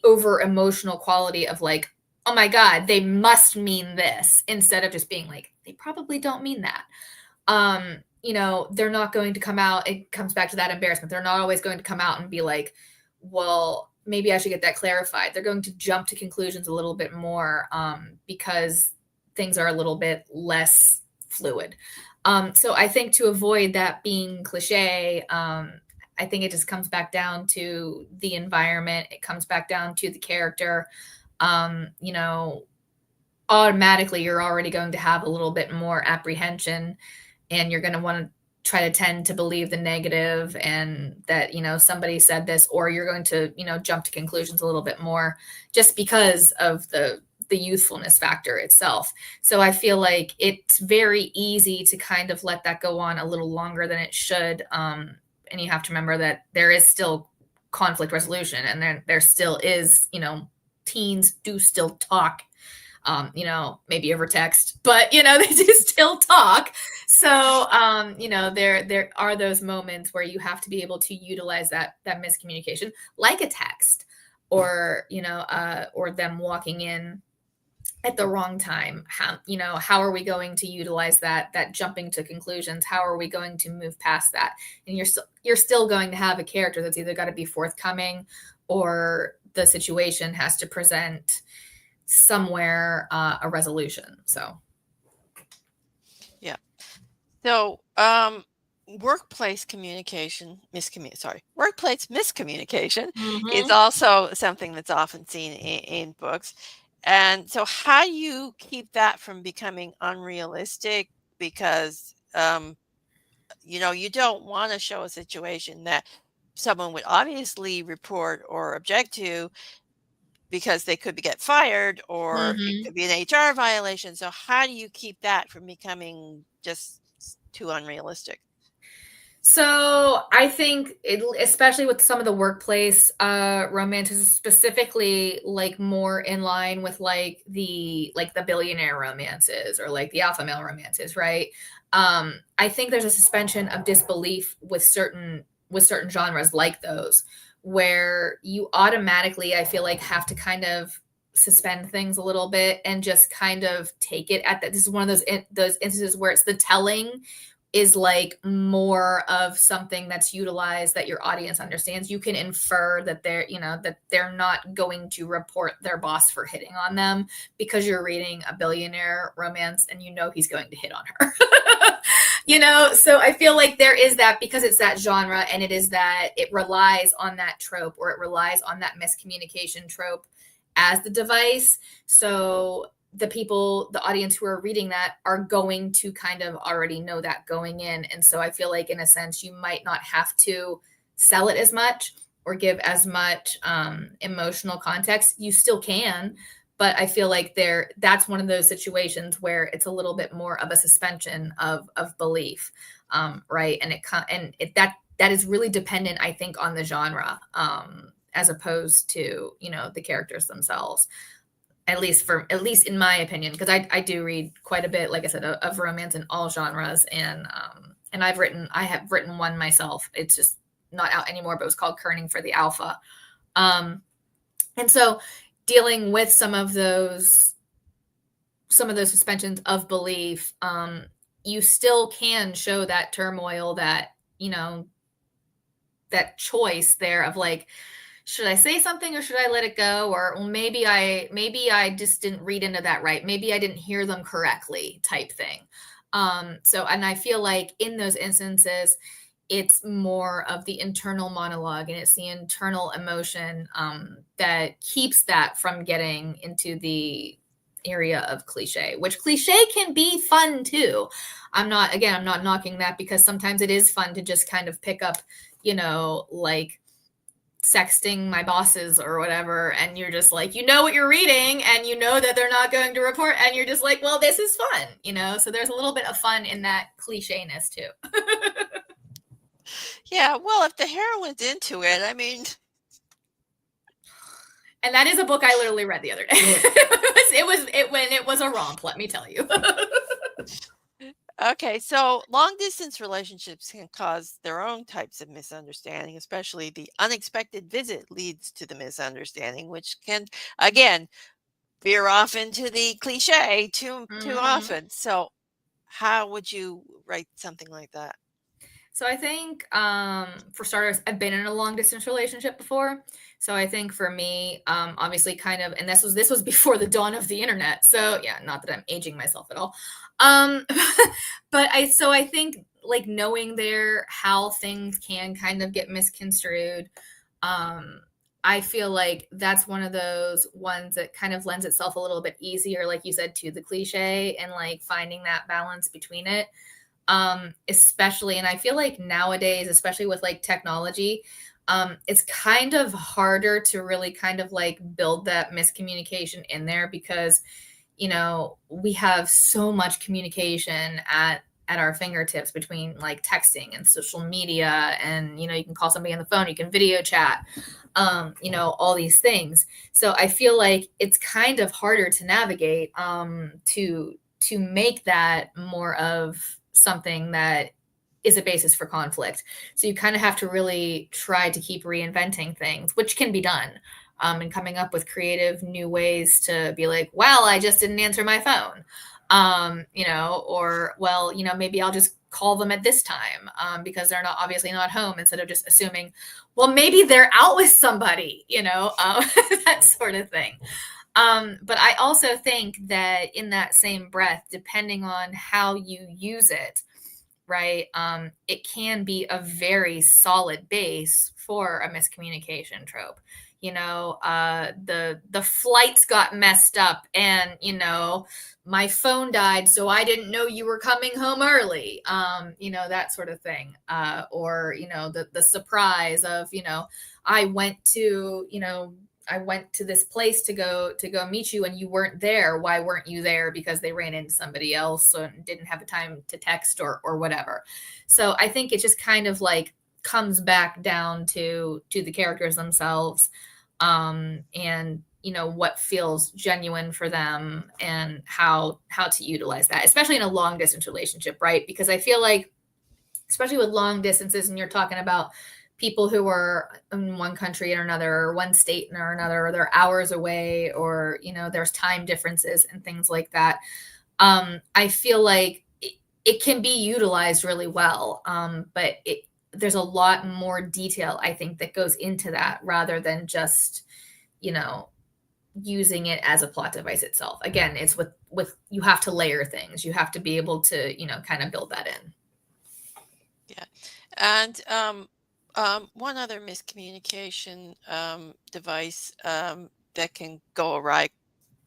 over emotional quality of like, oh my God, they must mean this, instead of just being like, they probably don't mean that. They're not going to come out. It comes back to that embarrassment. They're not always going to come out and be like, well, maybe I should get that clarified. They're going to jump to conclusions a little bit more because things are a little bit less fluid. So I think to avoid that being cliche, I think it just comes back down to the environment. It comes back down to the character. Automatically you're already going to have a little bit more apprehension, and you're going to want to try to tend to believe the negative and that, somebody said this, or you're going to, jump to conclusions a little bit more just because of the youthfulness factor itself. So I feel like it's very easy to kind of let that go on a little longer than it should. And you have to remember that there is still conflict resolution, and there still is, teens do still talk, maybe over text, but, they do still talk. So, there are those moments where you have to be able to utilize that miscommunication, like a text, or, or them walking in at the wrong time. How are we going to utilize that jumping to conclusions? How are we going to move past that? And you're still going to have a character that's either got to be forthcoming, or the situation has to present somewhere a resolution. So Yeah. So, workplace miscommunication is also something that's often seen in books. And so how do you keep that from becoming unrealistic? Because, you don't want to show a situation that someone would obviously report or object to, because they could get fired, or it could be an HR violation. So how do you keep that from becoming just too unrealistic? So I think, especially with some of the workplace romances, specifically like more in line with like the billionaire romances, or like the alpha male romances, right? I think there's a suspension of disbelief with certain genres like those, where you automatically, I feel like, have to kind of suspend things a little bit and just kind of take it at that. This is one of those instances where it's the telling is like more of something that's utilized that your audience understands. You can infer that they're not going to report their boss for hitting on them because you're reading a billionaire romance and he's going to hit on her. So I feel like there is that, because it's that genre, and it relies on that trope, or it relies on that miscommunication trope as the device. So the audience who are reading that are going to kind of already know that going in. And so I feel like, in a sense, you might not have to sell it as much or give as much emotional context. You still can, but I feel like that's one of those situations where it's a little bit more of a suspension of belief, right? And that is really dependent, I think, on the genre, as opposed to the characters themselves. At least in my opinion, because I do read quite a bit, like I said, of romance in all genres, and I have written one myself. It's just not out anymore, but it was called Kerning for the Alpha. And so dealing with some of those suspensions of belief, you still can show that turmoil, that that choice there of like, should I say something or should I let it go? Or, well, maybe I just didn't read into that right. Maybe I didn't hear them correctly, type thing. And I feel like in those instances, it's more of the internal monologue, and it's the internal emotion that keeps that from getting into the area of cliche, which cliche can be fun too. I'm not knocking that, because sometimes it is fun to just kind of pick up, like sexting my bosses or whatever, and you're just like, what you're reading, and that they're not going to report, and you're just like, well, this is fun, so there's a little bit of fun in that cliche-ness too. Yeah, well, if the heroine's into it, I mean. And that is a book I literally read the other day. It was a romp, let me tell you. Okay, so long distance relationships can cause their own types of misunderstanding, especially the unexpected visit leads to the misunderstanding, which can, again, veer off into the cliche too often. So how would you write something like that? So I think, for starters, I've been in a long distance relationship before. So I think for me, obviously kind of, and this was before the dawn of the internet. So yeah, not that I'm aging myself at all. But I think like knowing how things can kind of get misconstrued. I feel like that's one of those ones that kind of lends itself a little bit easier, like you said, to the cliche, and like finding that balance between it. Especially, and I feel like nowadays, especially with like technology, it's kind of harder to really kind of like build that miscommunication in there, because we have so much communication at our fingertips between like texting and social media, and you can call somebody on the phone, you can video chat, all these things. So I feel like it's kind of harder to navigate, to make that more of something that is a basis for conflict. So you kind of have to really try to keep reinventing things, which can be done. and coming up with creative new ways to be like, well, I just didn't answer my phone. Or, well, maybe I'll just call them at this time because they're obviously not home, instead of just assuming, well, maybe they're out with somebody, that sort of thing. But I also think that in that same breath, depending on how you use it, right, it can be a very solid base for a miscommunication trope. The flights got messed up, and my phone died, so I didn't know you were coming home early. That sort of thing. Or the surprise of I went to this place to go meet you, and you weren't there. Why weren't you there? Because they ran into somebody else and didn't have the time to text or whatever. So I think it just kind of like comes back down to the characters themselves, and what feels genuine for them, and how to utilize that, especially in a long distance relationship, right? Because I feel like, especially with long distances, and you're talking about people who are in one country or another, or one state or another, or they're hours away, or there's time differences and things like that. I feel like it can be utilized really well, but there's a lot more detail, I think, that goes into that, rather than just using it as a plot device itself. Again, it's with you have to layer things. You have to be able to kind of build that in. Yeah. And one other miscommunication device that can go awry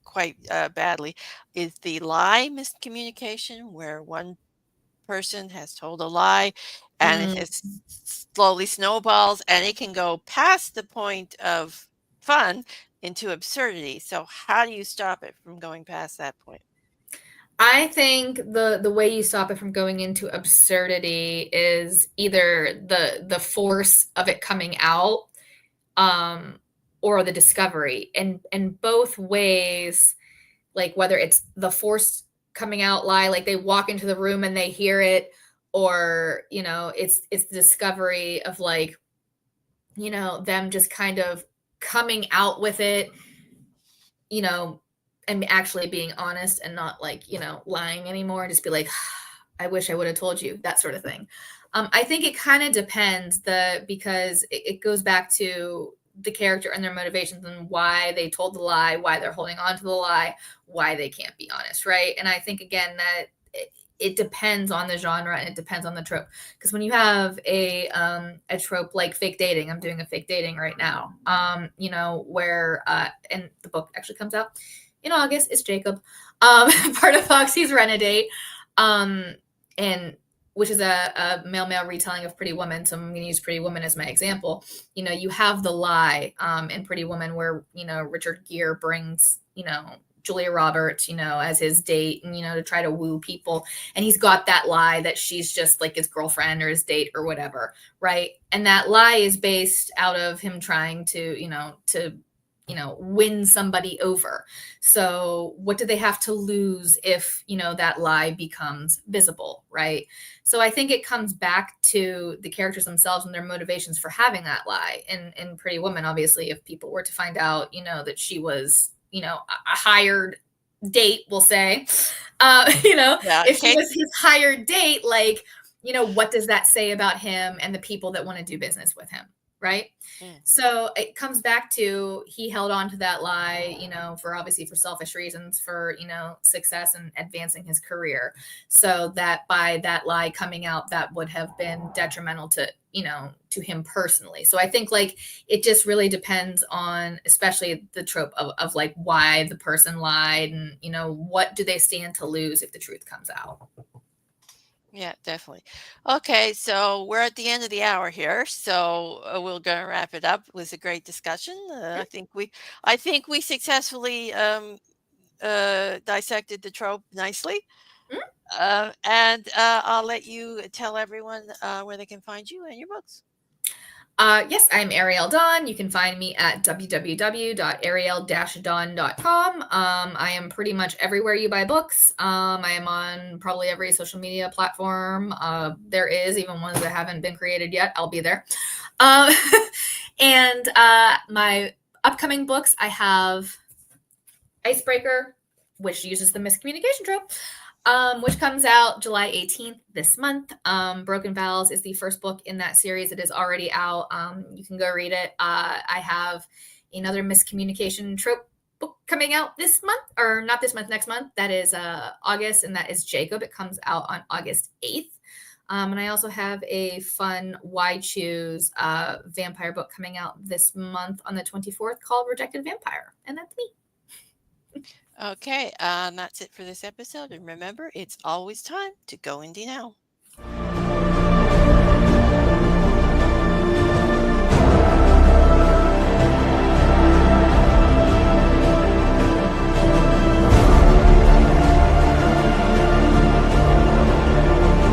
quite badly is the lie miscommunication, where one person has told a lie and it has slowly snowballs, and it can go past the point of fun into absurdity. So how do you stop it from going past that point? I think the way you stop it from going into absurdity is either the force of it coming out, or the discovery. And both ways, like whether it's the force coming out lie, like they walk into the room and they hear it, or it's the discovery of like them just kind of coming out with it, and actually being honest, and not like lying anymore, just be like, I wish I would have told you, that sort of thing. I think it kind of depends, because it goes back to the character and their motivations, and why they told the lie, why they're holding on to the lie, why they can't be honest, right? And I think, again, that it depends on the genre, and it depends on the trope. Because when you have a trope like fake dating, I'm doing a fake dating right now, where and the book actually comes out in August. It's Jacob, part of Foxy's Renegade, and which is a male retelling of Pretty Woman. So I'm going to use Pretty Woman as my example. You have the lie in Pretty Woman, where Richard Gere brings Julia Roberts as his date, and to try to woo people, and he's got that lie that she's just like his girlfriend or his date or whatever, right? And that lie is based out of him trying to win somebody over. So what do they have to lose if that lie becomes visible, right? So I think it comes back to the characters themselves and their motivations for having that lie. In Pretty Woman, obviously, if people were to find out that she was a hired date, we'll say, if she was his hired date, like what does that say about him and the people that want to do business with him, right? So it comes back to, he held on to that lie, for selfish reasons, for, success and advancing his career. So that by that lie coming out, that would have been detrimental to, to him personally. So I think like it just really depends on, especially the trope of like why the person lied, and, what do they stand to lose if the truth comes out. Yeah, definitely. Okay, so we're at the end of the hour here, so we're going to wrap it up. It was a great discussion. I think we successfully dissected the trope nicely. And I'll let you tell everyone where they can find you and your books. Yes, I'm Ariel Dawn. You can find me at www.ariel-dawn.com. I am pretty much everywhere you buy books. I am on probably every social media platform. There is, even ones that haven't been created yet. I'll be there. And my Upcoming books, I have Icebreaker, which uses the miscommunication trope, which comes out July 18th this month. Broken Vows is the first book in that series. It is already out. You can go read it. I have another miscommunication trope book coming out this month, or not this month, next month. That is August, and that is Jacob. It comes out on August 8th. And I also have a fun Why Choose vampire book coming out this month on the 24th called Rejected Vampire. And that's me. Okay, that's it for this episode. And remember, it's always time to go indie now.